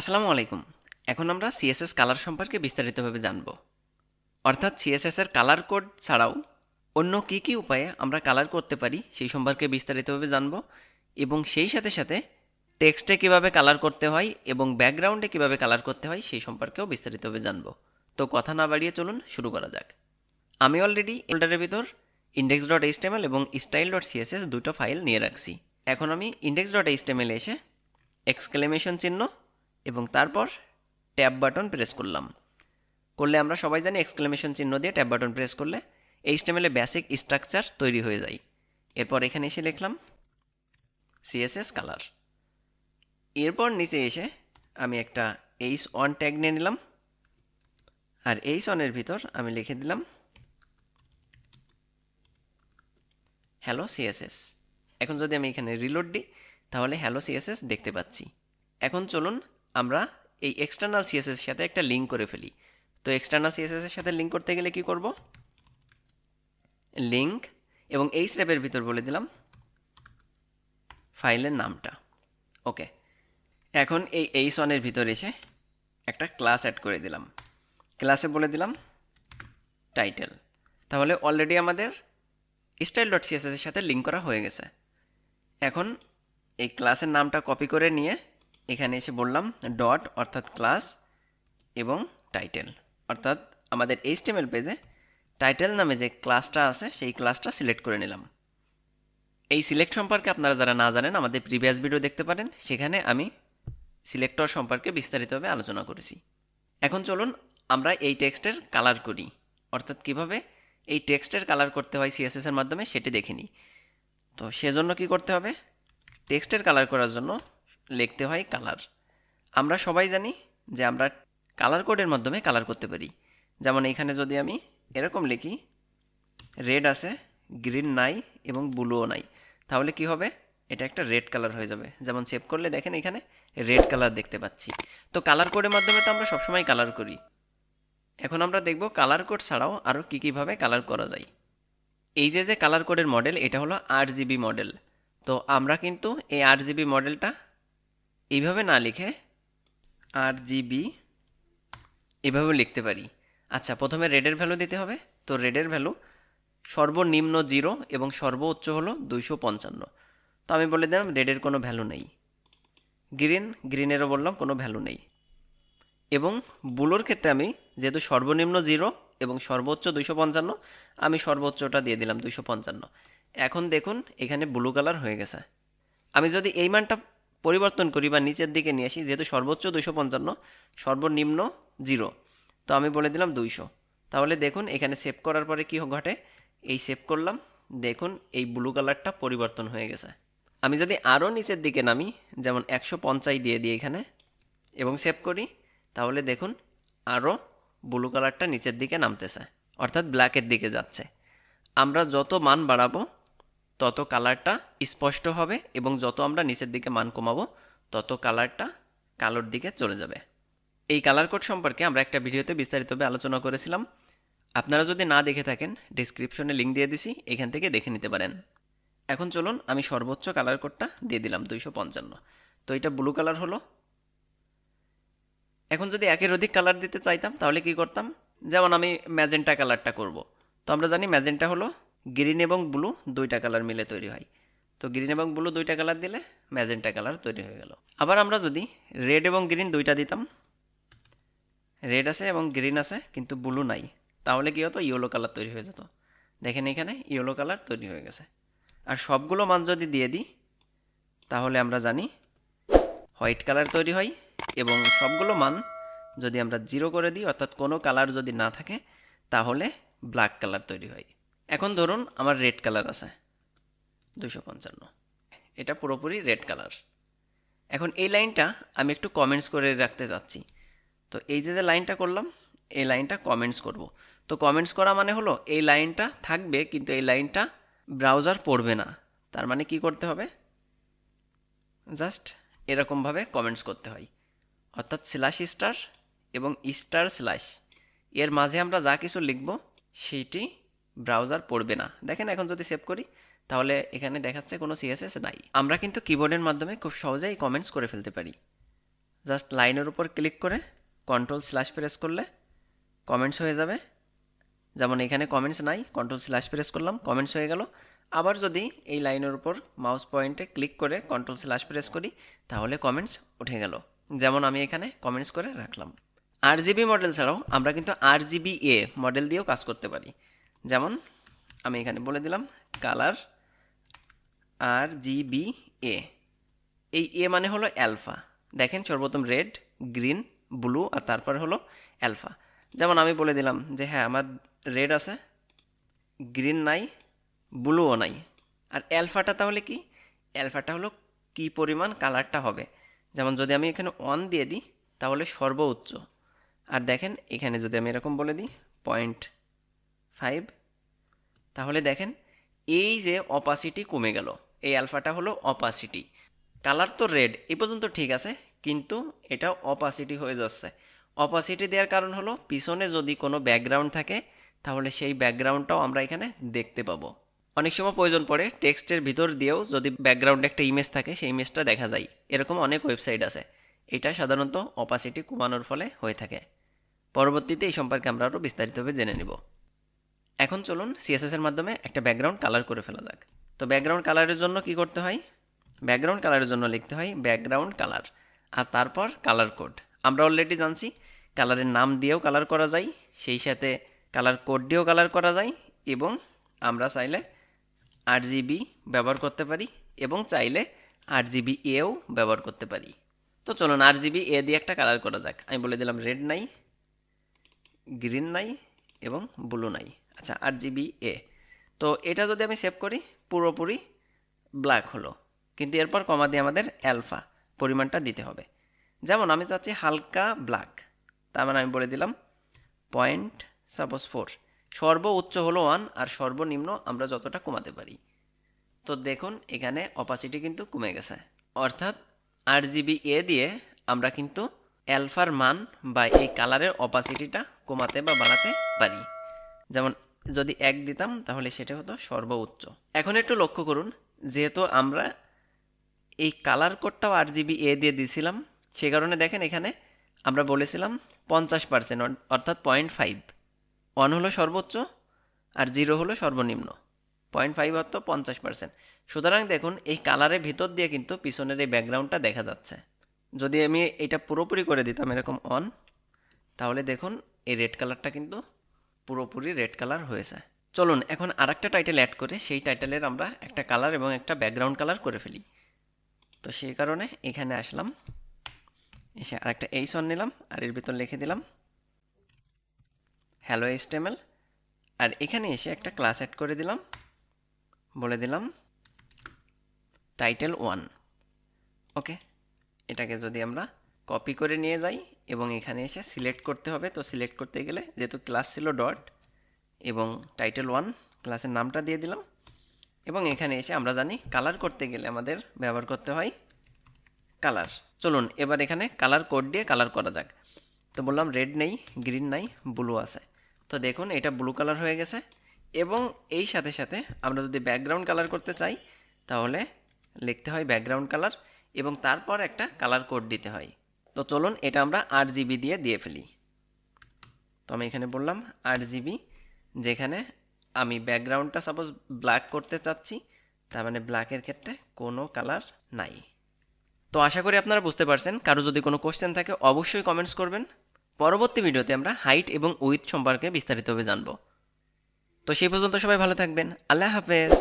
আসসালামু আলাইকুম। এখন আমরা CSS কালার সম্পর্কে বিস্তারিতভাবে জানব। অর্থাৎ CSS এর কালার কোড ছাড়াও অন্য কী কী উপায়ে আমরা কালার করতে পারি সেই সম্পর্কে বিস্তারিতভাবে জানব এবং সেই সাথে সাথে টেক্সটে কীভাবে কালার করতে হয় এবং ব্যাকগ্রাউন্ডে কীভাবে কালার করতে হয় সেই সম্পর্কেও বিস্তারিতভাবে জানব। তো কথা না বাড়িয়ে চলুন শুরু করা যাক। আমি অলরেডি ফোল্ডারের ভিতর index.html এবং style.css দুটো ফাইল নিয়ে রাখছি। এখন আমি index.html এসে এক্সক্লেমেশন চিহ্ন এবং তারপর ট্যাব বাটন প্রেস করলে আমরা সবাই জানি এক্সক্লেমেশন চিহ্ন দিয়ে ট্যাব বাটন প্রেস করলে HTML এ বেসিক স্ট্রাকচার তৈরি হয়ে যায়। এরপর এখানে এসে লিখলাম CSS কালার। এরপর নিচে এসে আমি একটা h1 ট্যাগ নিয়ে নিলাম আর h1 এর ভিতর আমি লিখে দিলাম হ্যালো CSS। এখন যদি আমি এখানে রিলোড দিই তাহলে হ্যালো CSS দেখতে পাচ্ছি। এখন চলুন আমরা এই এক্সটার্নাল CSS এর সাথে একটা লিঙ্ক করে ফেলি। তো এক্সটার্নাল CSS এর সাথে লিঙ্ক করতে গেলে কি করব? লিঙ্ক এবং এই স্টেপের ভিতর বলে দিলাম ফাইলের নামটা। ওকে, এখন এই h1 এর ভিতর এসে একটা ক্লাস অ্যাড করে দিলাম। ক্লাসে বলে দিলাম টাইটেল। তাহলে অলরেডি আমাদের style.css এর সাথে লিঙ্ক করা হয়ে গেছে। এখন এই ক্লাসের নামটা কপি করে নিয়ে এখানে এসে বললাম ডট অর্থাৎ ক্লাস এবং টাইটেল, অর্থাৎ আমাদের HTML পেজে টাইটেল নামে যে ক্লাসটা আছে সেই ক্লাসটা সিলেক্ট করে নিলাম। এই সিলেক্ট সম্পর্কে আপনারা যারা না জানেন আমাদের প্রিভিয়াস ভিডিও দেখতে পারেন, সেখানে আমি সিলেক্টর সম্পর্কে বিস্তারিতভাবে আলোচনা করেছি। এখন চলুন আমরা এই টেক্সটের কালার করি, অর্থাৎ কিভাবে এই টেক্সটের কালার করতে হয় CSS এর মাধ্যমে সেটি দেখে নিই। তো সেজন্য কি করতে হবে? টেক্সটের কালার করার জন্য লিখতে হয় কালার। আমরা সবাই জানি যে আমরা কালার কোডের মাধ্যমে কালার করতে পারি। যেমন এখানে যদি আমি এরকম লিখি রেড আছে, গ্রিন নাই এবং ব্লুও নাই, তাহলে কি হবে? এটা একটা রেড কালার হয়ে যাবে। যেমন সেভ করলে দেখেন এখানে রেড কালার দেখতে পাচ্ছি। তো কালার কোডের মাধ্যমে তো আমরা সবসময় কালার করি। এখন আমরা দেখব কালার কোড ছাড়াও আরও কী কীভাবে কালার করা যায়। এই যে কালার কোডের মডেল, এটা হলো RGB মডেল। তো আমরা কিন্তু এই RGB মডেলটা এইভাবে না লিখে RGB এভাবেও লিখতে পারি। আচ্ছা, প্রথমে রেডের ভ্যালু দিতে হবে। তো রেডের ভ্যালু সর্বনিম্ন 0 এবং সর্বোচ্চ হলো 255। তো আমি বলে দিলাম রেডের কোনো ভ্যালু নেই। গ্রিনেরও বললাম কোনো ভ্যালু নেই। এবং ব্লুর ক্ষেত্রে আমি যেহেতু সর্বনিম্ন 0 এবং সর্বোচ্চ 255, আমি সর্বোচ্চটা দিয়ে দিলাম 255। এখন দেখুন এখানে ব্লু কালার হয়ে গেছে। আমি যদি এই মানটা পরিবর্তন করি বা নিচের দিকে নিয়ে আসি, যেহেতু সর্বোচ্চ 255 সর্বনিম্ন 0, তো আমি বলে দিলাম 200। তাহলে দেখুন এখানে সেভ করার পরে কি ঘটে? এই সেভ করলাম, দেখুন এই ব্লু কালারটা পরিবর্তন হয়ে গেছে। আমি যদি আরও নিচের দিকে নামি, যেমন 150 দিয়ে দিই এখানে এবং সেভ করি, তাহলে দেখুন আরও ব্লু কালারটা নিচের দিকে নামতেছে, অর্থাৎ ব্ল্যাকের দিকে যাচ্ছে। আমরা যত মান বাড়াবো তত কালারটা স্পষ্ট হবে এবং যত আমরা নিচের দিকে মান কমাবো তত কালারটা কালোর দিকে চলে যাবে। এই কালার কোড সম্পর্কে আমরা একটা ভিডিওতে বিস্তারিতভাবে আলোচনা করেছিলাম। আপনারা যদি না দেখে থাকেন ডেসক্রিপশনে লিঙ্ক দিয়ে দিছি, এখান থেকে দেখে নিতে পারেন। এখন চলুন আমি সর্বোচ্চ কালার কোডটা দিয়ে দিলাম 255। তো এটা ব্লু কালার হলো। এখন যদি একের অধিক কালার দিতে চাইতাম তাহলে কি করতাম? যেমন আমি ম্যাজেন্টা কালারটা করব। তো আমরা জানি ম্যাজেন্টা হলো গ্রিন এবং ব্লু দুইটা কালার মিলে তৈরি হয়। তো গ্রিন এবং ব্লু দুইটা কালার দিলে ম্যাজেন্টা কালার তৈরি হয়ে গেল। আবার আমরা যদি রেড এবং গ্রিন দুইটা দিতাম, রেড আছে এবং গ্রিন আছে কিন্তু ব্লু নাই, তাহলে কি হতো? ইয়েলো কালার তৈরি হয়ে যেত। দেখেন এখানে ইয়েলো কালার তৈরি হয়ে গেছে। আর সবগুলো মান যদি দিয়ে দিই তাহলে আমরা জানি হোয়াইট কালার তৈরি হয়, এবং সবগুলো মান যদি আমরা 0 করে দিই, অর্থাৎ কোনো কালার যদি না থাকে, তাহলে ব্ল্যাক কালার তৈরি হয়। এখন ধরুন আমার রেড কালার আছে 255, এটা পুরোপুরি রেড কালার। এখন এই লাইনটা আমি একটু কমেন্টস করে রাখতে চাচ্ছি। তো এই যে লাইনটা করলাম, এই লাইনটা কমেন্টস করব। তো কমেন্টস করা মানে হলো এই লাইনটা থাকবে কিন্তু এই লাইনটা ব্রাউজার পড়বে না। তার মানে কি করতে হবে? জাস্ট এরকমভাবে কমেন্টস করতে হয়, অর্থাৎ স্ল্যাশ স্টার এবং স্টার স্ল্যাশ এর মাঝে আমরা যা কিছু লিখব সেইটি ব্রাউজার পড়বে না। দেখেন এখন যদি সেভ করি তাহলে এখানে দেখাচ্ছে কোনো CSS নাই। আমরা কিন্তু কিবোর্ডের মাধ্যমে খুব সহজেই কমেন্টস করে ফেলতে পারি। জাস্ট লাইনের উপর ক্লিক করে কন্ট্রোল স্ল্যাশ প্রেস করলে কমেন্টস হয়ে যাবে। যেমন এখানে কমেন্টস নাই, কন্ট্রোল স্ল্যাশ প্রেস করলাম, কমেন্টস হয়ে গেল। আবার যদি এই লাইনের উপর মাউস পয়েন্টে ক্লিক করে কন্ট্রোল স্ল্যাশ প্রেস করি তাহলে কমেন্টস উঠে গেল। যেমন আমি এখানে কমেন্টস করে রাখলাম। আরজিবি মডেল ছাড়াও আমরা কিন্তু RGBA মডেল দিয়েও কাজ করতে পারি। যেমন আমি এখানে বলে দিলাম কালার RGBA। এই এ মানে হলো অ্যালফা। দেখেন সর্বপ্রথম রেড, গ্রিন, ব্লু আর তারপর হলো অ্যালফা। যেমন আমি বলে দিলাম যে হ্যাঁ আমার রেড আছে, গ্রিন নাই, ব্লুও নাই। আর অ্যালফাটা তাহলে কি? অ্যালফাটা হলো কি পরিমাণ কালারটা হবে। যেমন যদি আমি এখানে 1 দিয়ে দিই তাহলে সর্বোচ্চ। আর দেখেন এখানে যদি আমি এরকম বলে দিই 0.5, তাহলে দেখেন এই যে অপাসিটি কমে গেল। এই অ্যালফাটা হলো অপাসিটি। কালার তো রেড এই পর্যন্ত ঠিক আছে, কিন্তু এটা অপাসিটি হয়ে যাচ্ছে। অপাসিটি দেওয়ার কারণ হলো পিছনে যদি কোনো ব্যাকগ্রাউন্ড থাকে তাহলে সেই ব্যাকগ্রাউন্ডটাও আমরা এখানে দেখতে পাবো। অনেক সময় প্রয়োজন পড়ে টেক্সটের ভিতর দিয়েও যদি ব্যাকগ্রাউন্ডে একটা ইমেজ থাকে সেই ইমেজটা দেখা যায়। এরকম অনেক ওয়েবসাইট আছে। এটা সাধারণত অপাসিটি কমানোর ফলে হয়ে থাকে। পরবর্তীতে এই সম্পর্কে আমরা আরও বিস্তারিতভাবে জেনে নিব। এখন চলুন CSS এর মাধ্যমে একটা ব্যাকগ্রাউন্ড কালার করে ফেলা যাক। তো ব্যাকগ্রাউন্ড কালারের জন্য কি করতে হয়? ব্যাকগ্রাউন্ড কালারের জন্য লিখতে হয় ব্যাকগ্রাউন্ড কালার আর তারপর কালার কোড। আমরা অলরেডি জানছি কালারের নাম দিয়েও কালার করা যায়, সেই সাথে কালার কোড দিয়েও কালার করা যায়, এবং আমরা চাইলে RGB ব্যবহার করতে পারি এবং চাইলে RGBAও ব্যবহার করতে পারি। তো চলুন RGBA দিয়ে একটা কালার করা যাক। আমি বলে দিলাম রেড নাই, গ্রিন নাই এবং ব্লু নাই। আচ্ছা, RGBA। তো এটা যদি আমি সেভ করি পুরোপুরি ব্ল্যাক হলো, কিন্তু এরপর কমা দিয়ে আমাদের অ্যালফা পরিমাণটা দিতে হবে। যেমন আমি চাচ্ছি হালকা ব্ল্যাক, তার মানে আমি বলে দিলাম 0.4। সর্বোচ্চ হলো 1 আর সর্বনিম্ন আমরা যতটা কমাতে পারি। তো দেখুন এখানে অপাসিটি কিন্তু কমে গেছে, অর্থাৎ RGBA দিয়ে আমরা কিন্তু অ্যালফার মান বা এই কালারের অপাসিটিটা কমাতে বা বাড়াতে পারি। যেমন যদি 1 দিতাম তাহলে সেটা হতো সর্বোচ্চ। এখন একটু লক্ষ্য করুন, যেহেতু আমরা এই কালার কোডটাও RGBA দিয়ে দিয়েছিলাম, সে কারণে দেখেন এখানে আমরা বলেছিলাম 50%, অর্থাৎ 0.5। 1 হলো সর্বোচ্চ আর 0 হলো সর্বনিম্ন। 0.5 অর্থ 50%। সুতরাং দেখুন এই কালারের ভিতর দিয়ে কিন্তু পিছনের এই ব্যাকগ্রাউন্ডটা দেখা যাচ্ছে। যদি আমি এটা পুরোপুরি করে দিতাম এরকম অন, তাহলে দেখুন এই রেড কালারটা কিন্তু পুরোপুরি রেড কালার হয়েছে। চলুন এখন আরেকটা টাইটেল অ্যাড করে সেই টাইটেলের আমরা একটা কালার এবং একটা ব্যাকগ্রাউন্ড কালার করে ফেলি। তো সেই কারণে এখানে আসলাম, এসে আরেকটা এইচ1 নিলাম আর এর ভিতর লিখে দিলাম হ্যালো HTML। আর এখানে এসে একটা ক্লাস অ্যাড করে দিলাম, বলে দিলাম টাইটেল1। ওকে, এটাকে যদি আমরা কপি করে নিয়ে যাই এবং এখানে এসে সিলেক্ট করতে হবে, তো সিলেক্ট করতে গেলে যেহেতু ক্লাস ছিল ডট এবং টাইটেল1 ক্লাসের নামটা দিয়ে দিলাম, এবং এখানে এসে আমরা জানি কালার করতে গেলে আমাদের ব্যবহার করতে হয় কালার। চলুন এবার এখানে কালার কোড দিয়ে কালার করা যাক। তো বললাম রেড নেই, গ্রিন নাই, ব্লু আছে। তো দেখুন এটা ব্লু কালার হয়ে গেছে, এবং এই সাথে সাথে আমরা যদি ব্যাকগ্রাউন্ড কালার করতে চাই তাহলে লিখতে হয় ব্যাকগ্রাউন্ড কালার এবং তারপর একটা কালার কোড দিতে হয়। তো চলুন এটা আমরা RGB দিয়ে ফেলি। তো আমি এখানে বললাম RGB, যেখানে আমি ব্যাকগ্রাউন্ডটা সাপোজ ব্ল্যাক করতে চাচ্ছি, তার মানে ব্ল্যাকের ক্ষেত্রে কোনো কালার নাই। তো আশা করি আপনারা বুঝতে পারছেন। কারো যদি কোনো কোশ্চেন থাকে অবশ্যই কমেন্টস করবেন। পরবর্তী ভিডিওতে আমরা হাইট এবং উইডথ সম্পর্কে বিস্তারিতভাবে জানব। তো সেই পর্যন্ত সবাই ভালো থাকবেন। আল্লাহ হাফেজ।